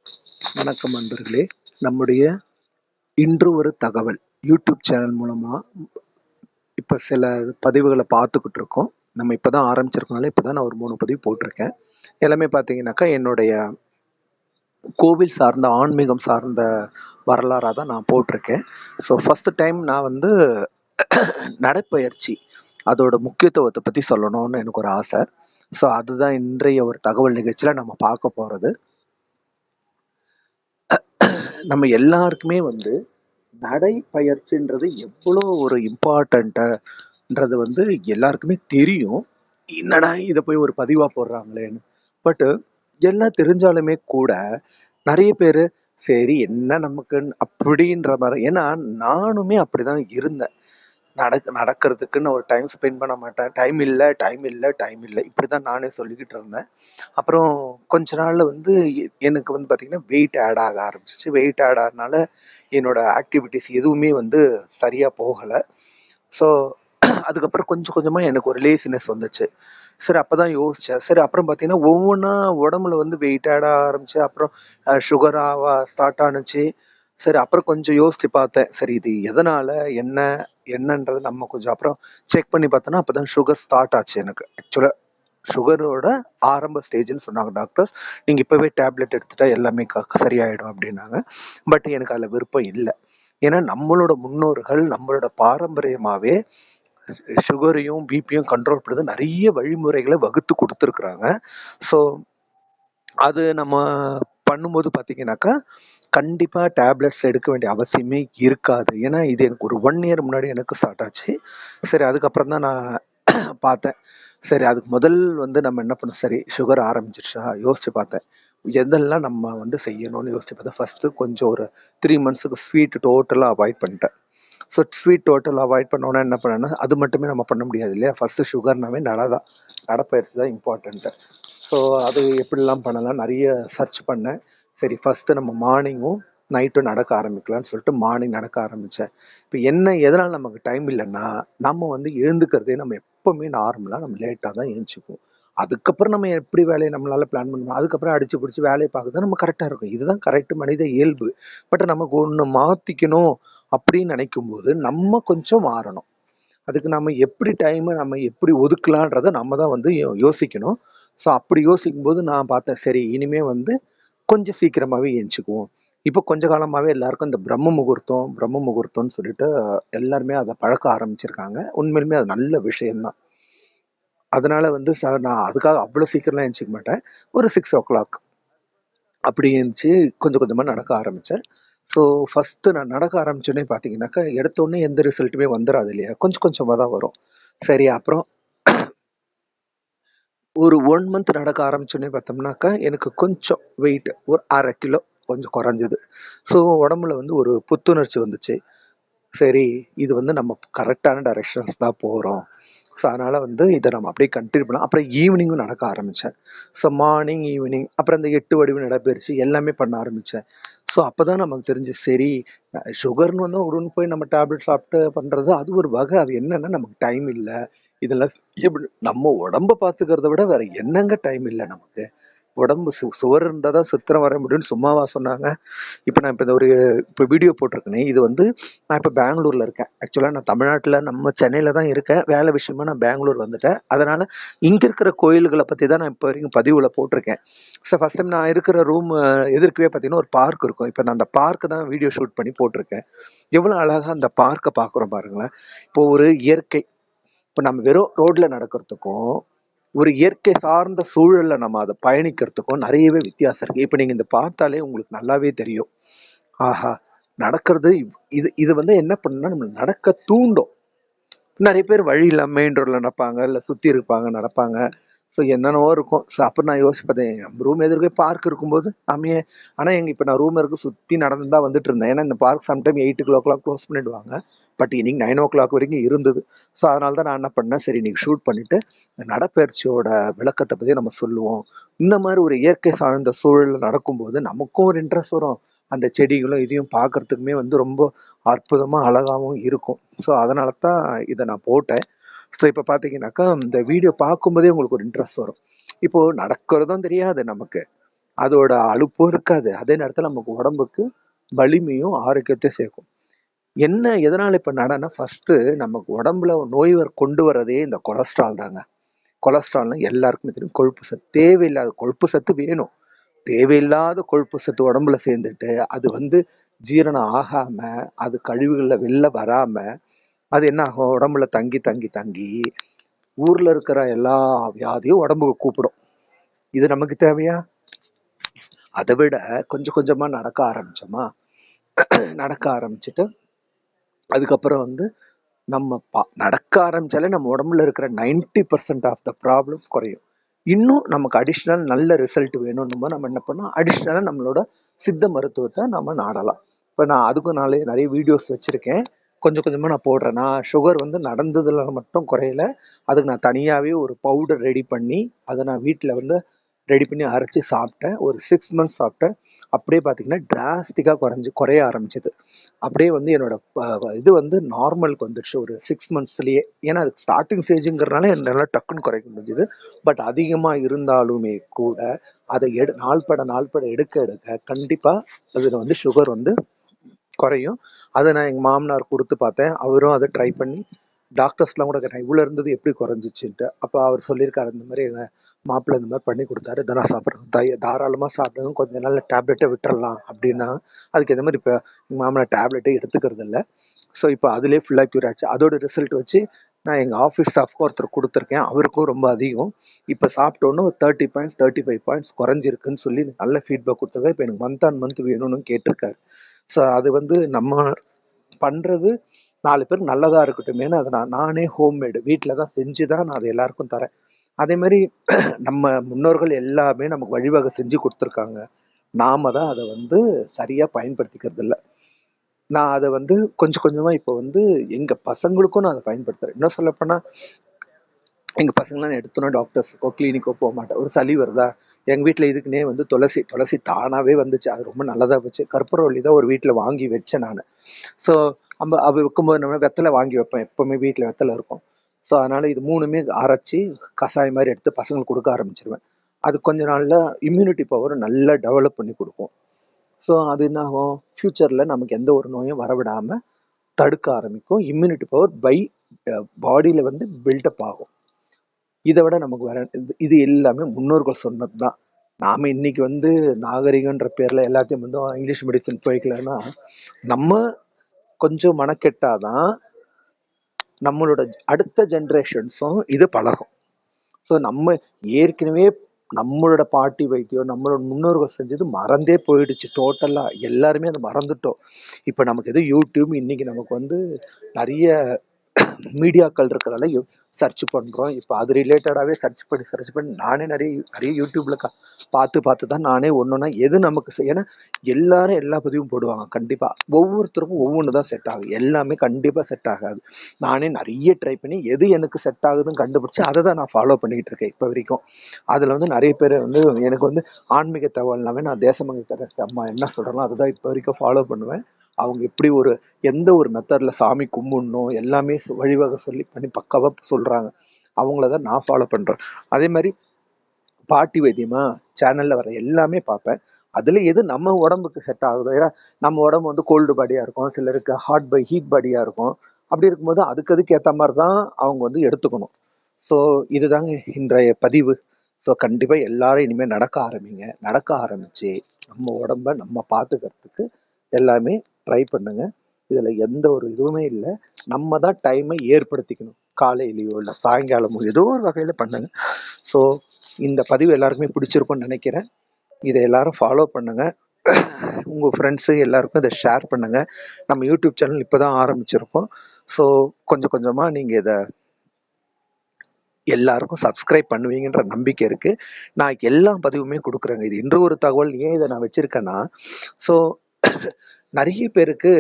வணக்கம் நண்பர்களே. நம்முடைய இன்று ஒரு தகவல் யூடியூப் சேனல் மூலமா இப்போ சில பதிவுகளை பார்த்துக்கிட்டு இருக்கோம். நம்ம இப்போ தான் ஆரம்பிச்சிருக்கனால இப்போ தான் நான் ஒரு 3 பதிவு போட்டிருக்கேன். எல்லாமே பார்த்தீங்கன்னாக்கா என்னுடைய கோவில் சார்ந்த ஆன்மீகம் சார்ந்த வரலாறாக தான் நான் போட்டிருக்கேன். ஸோ ஃபஸ்ட்டு டைம் நான் வந்து நடைப்பயிற்சி அதோட முக்கியத்துவத்தை பற்றி சொல்லணும்னு எனக்கு ஒரு ஆசை. ஸோ அதுதான் இன்றைய ஒரு தகவல் நிகழ்ச்சியில் நம்ம பார்க்க போகிறது. நம்ம எல்லாருக்குமே வந்து நடைப்பயிற்சின்றது எவ்வளோ ஒரு இம்பார்ட்டண்ட்டுன்றது வந்து எல்லாருக்குமே தெரியும். என்னடா இதை போய் ஒரு பதிவாக போடுறாங்களேன்னு. பட்டு எல்லாம் தெரிஞ்சாலுமே கூட நிறைய பேர் சரி என்ன நமக்குன்னு அப்படின்ற மாதிரி, ஏன்னா நானுமே அப்படிதான் இருந்தேன். நடக்கிறதுக்குன்னு ஒரு டைம் ஸ்பெண்ட் பண்ண மாட்டேன். டைம் இல்லை டைம் இல்லை டைம் இல்லை இப்படி தான் நானே சொல்லிக்கிட்டு இருந்தேன். அப்புறம் கொஞ்ச நாள்ல வந்து எனக்கு வந்து பார்த்தீங்கன்னா வெயிட் ஆட் ஆக ஆரம்பிச்சிச்சு. வெயிட் ஆட் ஆகிறதுனால என்னோட ஆக்டிவிட்டிஸ் எதுவுமே வந்து சரியா போகலை. ஸோ அதுக்கப்புறம் கொஞ்சம் கொஞ்சமா எனக்கு ஒரு லேசினஸ் வந்துச்சு. சரி அப்பதான் யோசிச்சேன். சரி அப்புறம் பார்த்தீங்கன்னா ஒவ்வொன்றா உடம்புல வந்து வெயிட் ஆட ஆரம்பிச்சு. அப்புறம் சுகர் ஸ்டார்ட் ஆனுச்சு. சரி அப்புறம் கொஞ்சம் யோசிச்சு பார்த்தேன். சரி இது எதனால என்ன என்னன்றது நம்ம கொஞ்சம் அப்புறம் செக் பண்ணி பார்த்தோன்னா அப்பதான் சுகர் ஸ்டார்ட் ஆச்சு எனக்கு. ஆக்சுவலா சுகரோட ஆரம்ப ஸ்டேஜ்னு சொன்னாங்க டாக்டர்ஸ். நீங்க இப்பவே டேப்லெட் எடுத்துட்டா எல்லாமே சரியாயிடும் அப்படின்னாங்க. பட் எனக்கு அதுல விருப்பம் இல்லை. ஏன்னா நம்மளோட முன்னோர்கள் நம்மளோட பாரம்பரியமாவே சுகரையும் பிபியும் கண்ட்ரோல் பண்ணுறது நிறைய வழிமுறைகளை வகுத்து கொடுத்துருக்குறாங்க. ஸோ அது நம்ம பண்ணும்போது பார்த்தீங்கன்னாக்கா கண்டிப்பாக டேப்லெட்ஸ் எடுக்க வேண்டிய அவசியமே இருக்காது. ஏன்னா இது எனக்கு ஒரு 1 இயர் முன்னாடி எனக்கு ஸ்டார்ட் ஆச்சு. சரி அதுக்கப்புறம் தான் நான் பார்த்தேன். சரி அதுக்கு முதல் வந்து நம்ம என்ன பண்ணோம், சரி சுகர் ஆரம்பிச்சிருச்சா யோசிச்சு பார்த்தேன். எதெல்லாம் நம்ம வந்து செய்யணும்னு யோசிச்சு பார்த்தேன். ஃபர்ஸ்ட் கொஞ்சம் ஒரு 3 மந்த்ஸுக்கு ஸ்வீட் டோட்டலாக அவாய்ட் பண்ணிட்டேன். ஸோ ஸ்வீட் டோட்டல் அவாய்ட் பண்ணோன்னா என்ன பண்ணேன்னா அது மட்டுமே நம்ம பண்ண முடியாது இல்லையா. ஃபர்ஸ்ட் சுகர்னாவே நடைப்பயிற்சி தான் இம்பார்ட்டண்ட்டு. ஸோ அது எப்படிலாம் பண்ணலாம் நிறைய சர்ச் பண்ணேன். சரி ஃபர்ஸ்ட் நம்ம மார்னிங்கும் நைட்டும் நடக்க ஆரம்பிக்கலாம்னு சொல்லிட்டு மார்னிங் நடக்க ஆரம்பித்தேன். இப்போ என்ன எதனால் நமக்கு டைம் இல்லைன்னா நம்ம வந்து எழுந்துக்கிறதே நம்ம எப்போவுமே நார்மலாக நம்ம லேட்டாக தான் எழுந்துச்சிப்போம். அதுக்கப்புறம் நம்ம எப்படி வேலையை நம்மளால பிளான் பண்ணணும், அதுக்கப்புறம் அடிச்சு பிடிச்சி வேலையை பார்க்குறது நம்ம கரெக்டாக இருக்கும். இதுதான் கரெக்ட் மனித இயல்பு. பட் நமக்கு ஒன்று மாற்றிக்கணும் அப்படின்னு நினைக்கும் போது நம்ம கொஞ்சம் மாறணும். அதுக்கு நம்ம எப்படி டைமை நம்ம எப்படி ஒதுக்கலான்றதை நம்ம தான் வந்து யோசிக்கணும். ஸோ அப்படி யோசிக்கும் போது நான் பார்த்தேன் சரி இனிமே வந்து கொஞ்சம் சீக்கிரமாகவே எழுந்துக்குவோம். இப்போ கொஞ்ச காலமாகவே எல்லாருக்கும் இந்த பிரம்ம முகூர்த்தம்னு சொல்லிட்டு எல்லாருமே அதை பழக்க ஆரம்பிச்சிருக்காங்க. உண்மையிலுமே அது நல்ல விஷயம்தான். அதனால வந்து சார் நான் அதுக்காக அவ்வளோ சீக்கிரம்லாம் எழுந்திக்க மாட்டேன். ஒரு 6 o'clock அப்படி எழுந்துச்சு கொஞ்சம் கொஞ்சமாக நடக்க ஆரம்பித்தேன். ஸோ ஃபஸ்ட்டு நான் நடக்க ஆரம்பிச்சோடனே பார்த்தீங்கன்னாக்கா எடுத்தோடனே எந்த ரிசல்ட்டுமே வந்துடாது இல்லையா, கொஞ்சம் கொஞ்சமாக தான் வரும். சரி அப்புறம் ஒரு 1 மந்த் நடக்க ஆரம்பிச்சோடனே பார்த்தோம்னாக்கா எனக்கு கொஞ்சம் வெயிட் ஒரு 1/2 கிலோ கொஞ்சம் குறைஞ்சது. ஸோ உடம்புல வந்து ஒரு புத்துணர்ச்சி வந்துச்சு. சரி இது வந்து நம்ம கரெக்டான டைரக்ஷன்ஸ் தான் போகிறோம். ஸோ அதனால் வந்து இதை நம்ம அப்படியே கண்டினியூ பண்ணலாம். அப்புறம் ஈவினிங்கும் நடக்க ஆரம்பித்தேன். ஸோ மார்னிங் ஈவினிங் அப்புறம் இந்த 8 வடிவு நடைப்பயிற்சி எல்லாமே பண்ண ஆரம்பித்தேன். ஸோ அப்போ தான் நமக்கு தெரிஞ்சு சரி சுகர்னு வந்து உடனே போய் நம்ம டேப்லெட் சாப்பிட்டு பண்ணுறது அது ஒரு வகை. அது என்னன்னா நமக்கு டைம் இல்லை. இதெல்லாம் எப்படி நம்ம உடம்ப பார்த்துக்கிறத விட வேற என்னங்க டைம் இல்லை நமக்கு. உடம்பு சுவர் இருந்தால் தான் சித்திரம் வர முடியும்னு சும்மாவா சொன்னாங்க. இப்போ நான் இப்போ இந்த ஒரு இப்போ வீடியோ போட்டிருக்கேனே இது வந்து நான் இப்போ பெங்களூரில் இருக்கேன். ஆக்சுவலாக நான் தமிழ்நாட்டில் நம்ம சென்னையில் தான் இருக்கேன். வேலை விஷயமா நான் பெங்களூர் வந்துட்டேன். அதனால் இங்கே இருக்கிற கோயில்களை பற்றி தான் நான் இப்போ வரைக்கும் பதிவில் போட்டிருக்கேன். ஸோ ஃபஸ்ட் டைம் நான் இருக்கிற ரூம் எதிர்க்கவே பார்த்தீங்கன்னா ஒரு பார்க் இருக்கும். இப்போ நான் அந்த பார்க்கு தான் வீடியோ ஷூட் பண்ணி போட்டிருக்கேன். எவ்வளோ அழகாக அந்த பார்க்கை பார்க்குறோம் பாருங்களேன். இப்போ ஒரு இயற்கை, இப்போ நம்ம வெறும் ரோட்ல நடக்கிறதுக்கும் ஒரு இயற்கை சார்ந்த சூழல்ல நம்ம அதை பயணிக்கிறதுக்கும் நிறையவே வித்தியாசம் இருக்கு. இப்போ நீங்க இந்த பார்த்தாலே உங்களுக்கு நல்லாவே தெரியும். ஆஹா நடக்கிறது இது இது வந்து என்ன பண்ணுன்னா நம்ம நடக்க தூண்டும். நிறைய பேர் வழி இல்லாம மெயின் ரோட்ல நடப்பாங்க, இல்லை சுத்தி இருப்பாங்க நடப்பாங்க. ஸோ என்னென்னவோ இருக்கும். ஸோ அப்போ நான் யோசிச்சு பார்த்தேன், நம்ம ரூம் எதிர்க்கே பார்க் இருக்கும்போது நம்ம ஏன், ஆனால் இப்போ நான் ரூம் இருக்கு சுற்றி நடந்து தான் வந்துட்டு இருந்தேன். ஏன்னா இந்த பார்க் சம்டைம் 8 o'clock க்ளோஸ் பண்ணிடுவாங்க. பட் இன்னைக்கு 9 o'clock வரைக்கும் இருந்தது. ஸோ அதனால தான் நான் என்ன பண்ணேன், சரி இன்னைக்கு ஷூட் பண்ணிட்டு இந்த நடைப்பயிற்சியோட விளக்கத்தை பற்றி நம்ம சொல்லுவோம். இந்த மாதிரி ஒரு இயற்கை சார்ந்த சூழலில் நடக்கும்போது நமக்கும் ஒரு இன்ட்ரெஸ்ட் வரும். அந்த செடிகளும் இதையும் பார்க்கறதுக்குமே வந்து ரொம்ப அற்புதமா அழகாவும் இருக்கும். ஸோ அதனால தான் இதை நான் போட்டேன். ஸோ இப்போ பார்த்தீங்கன்னாக்கா இந்த வீடியோ பார்க்கும்போதே உங்களுக்கு ஒரு இன்ட்ரெஸ்ட் வரும். இப்போ நடக்கிறதும் தெரியாது நமக்கு, அதோட அலுப்பும் இருக்காது. அதே நேரத்துல நமக்கு உடம்புக்கு வலிமையும் ஆரோக்கியத்தையும் சேர்க்கும். என்ன எதனால இப்ப நடனா ஃபர்ஸ்ட் நமக்கு உடம்புல நோய் கொண்டு வர்றதே இந்த கொலஸ்ட்ரால் தாங்க. கொலஸ்ட்ரால்னா எல்லாருக்குமே தெரியும், கொழுப்பு சத்து. தேவையில்லாத கொழுப்பு சத்து வேணும். தேவையில்லாத கொழுப்பு சத்து உடம்புல சேர்ந்துட்டு அது வந்து ஜீரணம் ஆகாம, அது கழிவுகள்ல வெளில வராம, அது என்ன ஆகும், உடம்புல தங்கி தங்கி தங்கி ஊர்ல இருக்கிற எல்லா வியாதியும் உடம்புக்கு கூப்பிடும். இது நமக்கு தேவையா? அதை விட கொஞ்சம் கொஞ்சமா நடக்க ஆரம்பிச்சோமா, நடக்க ஆரம்பிச்சுட்டு அதுக்கப்புறம் வந்து நம்ம நடக்க ஆரம்பிச்சாலே நம்ம உடம்புல இருக்கிற 90% ஆஃப் த ப்ராப்ளம்ஸ் குறையும். இன்னும் நமக்கு அடிஷ்னல் நல்ல ரிசல்ட் வேணும்னும் போது நம்ம என்ன பண்ணோம், அடிஷ்னலாக நம்மளோட சித்த மருத்துவத்தை நம்ம நாடலாம். இப்போ நான் அதுக்கும் நிறைய வீடியோஸ் வச்சுருக்கேன். கொஞ்சம் கொஞ்சமாக நான் போடுறேன். நான் சுகர் வந்து நடந்ததுல மட்டும் குறையல, அதுக்கு நான் தனியாகவே ஒரு பவுடர் ரெடி பண்ணி அதை நான் வீட்டில் வந்து ரெடி பண்ணி அரைச்சி சாப்பிட்டேன். ஒரு 6 மந்த்ஸ் சாப்பிட்டேன். அப்படியே பார்த்தீங்கன்னா டிராஸ்டிக்காக குறைய ஆரம்பிச்சது. அப்படியே வந்து என்னோட இது வந்து நார்மலுக்கு வந்துடுச்சு ஒரு 6 மந்த்ஸ்லேயே. ஏன்னா அது ஸ்டார்டிங் ஸ்டேஜுங்கிறனால என்னால் டக்குன்னு குறைக்க முடிஞ்சுது. பட் அதிகமாக இருந்தாலுமே கூட அதை நாள்பட எடுக்க எடுக்க கண்டிப்பாக அதில் வந்து சுகர் வந்து குறையும். அதை நான் எங்கள் மாமனார் கொடுத்து பார்த்தேன். அவரும் அதை ட்ரை பண்ணி டாக்டர்ஸ்லாம் கூட கேட்டேன், இவ்வளோ இருந்தது எப்படி குறைஞ்சிச்சுன்ட்டு. அப்போ அவர் சொல்லியிருக்காரு, இந்த மாதிரி எங்கள் மாப்பிள்ளை இந்த மாதிரி பண்ணி கொடுத்தாரு, இதெல்லாம் சாப்பிட்றேன், தாராளமாக சாப்பிடணும், கொஞ்ச நாள் டேப்லெட்டை விட்டுறலாம் அப்படின்னா. அதுக்கு இந்த மாதிரி இப்போ எங்கள் மாமனார் டேப்லெட்டே எடுத்துக்கிறது இல்லை. ஸோ இப்போ அதிலே ஃபுல்லாக க்யூர் ஆச்சு. அதோட ரிசல்ட் வச்சு நான் எங்கள் ஆஃபீஸ் ஸ்டாஃப்க்கு ஒருத்தர் கொடுத்துருக்கேன். அவருக்கும் ரொம்ப அதிகம். இப்போ சாப்பிட்டோன்னு ஒரு 30 பாயிண்ட்ஸ் 35 பாயிண்ட்ஸ் குறைஞ்சிருக்குன்னு சொல்லி நல்ல ஃபீட்பேக் கொடுத்துருக்காரு. இப்போ எனக்கு மந்த் ஆன் மந்த் வேணும்னு கேட்டிருக்காரு. ஸோ அது வந்து நம்ம பண்ணுறது 4 பேருக்கு நல்லதா இருக்கட்டுமேனு அதை நானே ஹோம்மேடு வீட்டில் தான் செஞ்சு தான் நான் அதை எல்லாருக்கும் தரேன். அதே மாதிரி நம்ம முன்னோர்கள் எல்லாமே நமக்கு வழிவகை செஞ்சு கொடுத்துருக்காங்க. நாம தான் அதை வந்து சரியா பயன்படுத்திக்கிறது இல்லை. நான் அதை வந்து கொஞ்சம் கொஞ்சமா இப்போ வந்து எங்க பசங்களுக்கும் நான் அதை பயன்படுத்துறேன். இன்னும் சொல்லப்போனா எங்க பசங்களாம் எடுத்தோன்னா டாக்டர்ஸுக்கோ கிளினிக்கோ போக மாட்டேன். ஒரு சளி வருதா, எங்க வீட்டில் இதுக்குன்னே வந்து துளசி தானாவே வந்துச்சு. அது ரொம்ப நல்லதா போச்சு. கற்பூரவள்ளி தான் ஒரு வீட்டில் வாங்கி வச்சேன் நான். ஸோ அவ வைக்கும்போது நம்ம வெத்தலை வாங்கி வைப்பேன். எப்பவுமே வீட்டில் வெத்தலை இருக்கும். ஸோ அதனால இது 3மே அரைச்சி கஷாயம் மாதிரி எடுத்து பசங்களுக்கு கொடுக்க ஆரம்பிச்சிருவேன். அது கொஞ்ச நாள்ல இம்யூனிட்டி பவர் நல்லா டெவலப் பண்ணி கொடுக்கும். ஸோ அது என்ன ஆகும், ஃபியூச்சரில் நமக்கு எந்த ஒரு நோயும் வரவிடாம தடுக்க ஆரம்பிக்கும். இம்யூனிட்டி பவர் பாடியில் வந்து பில்டப் ஆகும். இதை விட நமக்கு வேற இது எல்லாமே முன்னோர்கள் சொன்னது தான். நாம இன்னைக்கு வந்து நாகரிகன்ற பேர்ல எல்லாத்தையும் வந்து இங்கிலீஷ் மெடிசன் போய்க்கலன்னா நம்ம கொஞ்சம் மனக்கெட்டாதான் நம்மளோட அடுத்த ஜென்ரேஷன்ஸும் இது பழகும். ஸோ நம்ம ஏற்கனவே நம்மளோட பாட்டி வைத்தியம் நம்மளோட முன்னோர்கள் செஞ்சது மறந்தே போயிடுச்சு. டோட்டலா எல்லாருமே அதை மறந்துட்டோம். இப்ப நமக்கு எது யூடியூப் இன்னைக்கு நமக்கு வந்து நிறைய மீடியாக்கள் இருக்கிறதால சர்ச் பண்றோம். இப்போ அது ரிலேட்டடாவே சர்ச் பண்ணி நானே நிறைய யூடியூப்ல பார்த்து தான் நானே ஒன்னொன்னா எது நமக்கு ஏன்னா எல்லாரும் எல்லா பதிவும் போடுவாங்க. கண்டிப்பா ஒவ்வொருத்தருக்கும் ஒவ்வொன்று தான் செட் ஆகும். எல்லாமே கண்டிப்பா செட் ஆகாது. நானே நிறைய ட்ரை பண்ணி எது எனக்கு செட் ஆகுதுன்னு கண்டுபிடிச்சு அதை தான் நான் ஃபாலோ பண்ணிக்கிட்டு இருக்கேன் இப்போ வரைக்கும். அதுல வந்து நிறைய பேர் வந்து எனக்கு வந்து ஆன்மீக தகவல்னாவே நான் தேசமங்கை அம்மா என்ன சொல்றேனோ அதுதான் இப்போ வரைக்கும் ஃபாலோ பண்ணுவேன். அவங்க எப்படி எந்த ஒரு மெத்தட்ல சாமி கும்பிடணும் எல்லாமே வழிவகை சொல்லி பண்ணி பக்காவா சொல்றாங்க. அவங்களதான் நான் ஃபாலோ பண்றேன். அதே மாதிரி பாட்டி வைத்தியமா சேனல்ல வர எல்லாமே பார்ப்பேன். அதுல எது நம்ம உடம்புக்கு செட் ஆகுதோ, ஏன்னா நம்ம உடம்பு வந்து கோல்டு பாடியா இருக்கும், சிலருக்கு ஹீட் பாடியா இருக்கும். அப்படி இருக்கும்போது அதுக்கு ஏத்த மாதிரி தான் அவங்க வந்து எடுத்துக்கணும். ஸோ இதுதாங்க இன்றைய பதிவு. ஸோ கண்டிப்பா எல்லாரும் இனிமேல் நடக்க ஆரம்பிச்சு நம்ம உடம்ப நம்ம பார்த்துக்கிறதுக்கு எல்லாமே ட்ரை பண்ணுங்க. இதுல எந்த ஒரு இதுவுமே இல்லை. நம்ம தான் டைமை ஏற்படுத்திக்கணும். காலையிலயோ இல்லை சாயங்காலமோ ஏதோ ஒரு வகையில பண்ணுங்க. ஸோ இந்த பதிவு எல்லாருக்குமே பிடிச்சிருக்கும்னு நினைக்கிறேன். இதை எல்லாரும் ஃபாலோ பண்ணுங்க. உங்க ஃப்ரெண்ட்ஸு எல்லாருக்கும் இதை ஷேர் பண்ணுங்க. நம்ம யூடியூப் சேனல் இப்போதான் ஆரம்பிச்சிருக்கோம். ஸோ கொஞ்சம் கொஞ்சமா நீங்க இதை எல்லாருக்கும் சப்ஸ்கிரைப் பண்ணுவீங்கன்ற நம்பிக்கை இருக்கு. நான் எல்லா பதிவுமே கொடுக்குறேங்க. இது இன்று ஒரு தகவல். ஏன் இதை நான் வச்சிருக்கேன்னா, ஸோ நிறைய பேருக்கு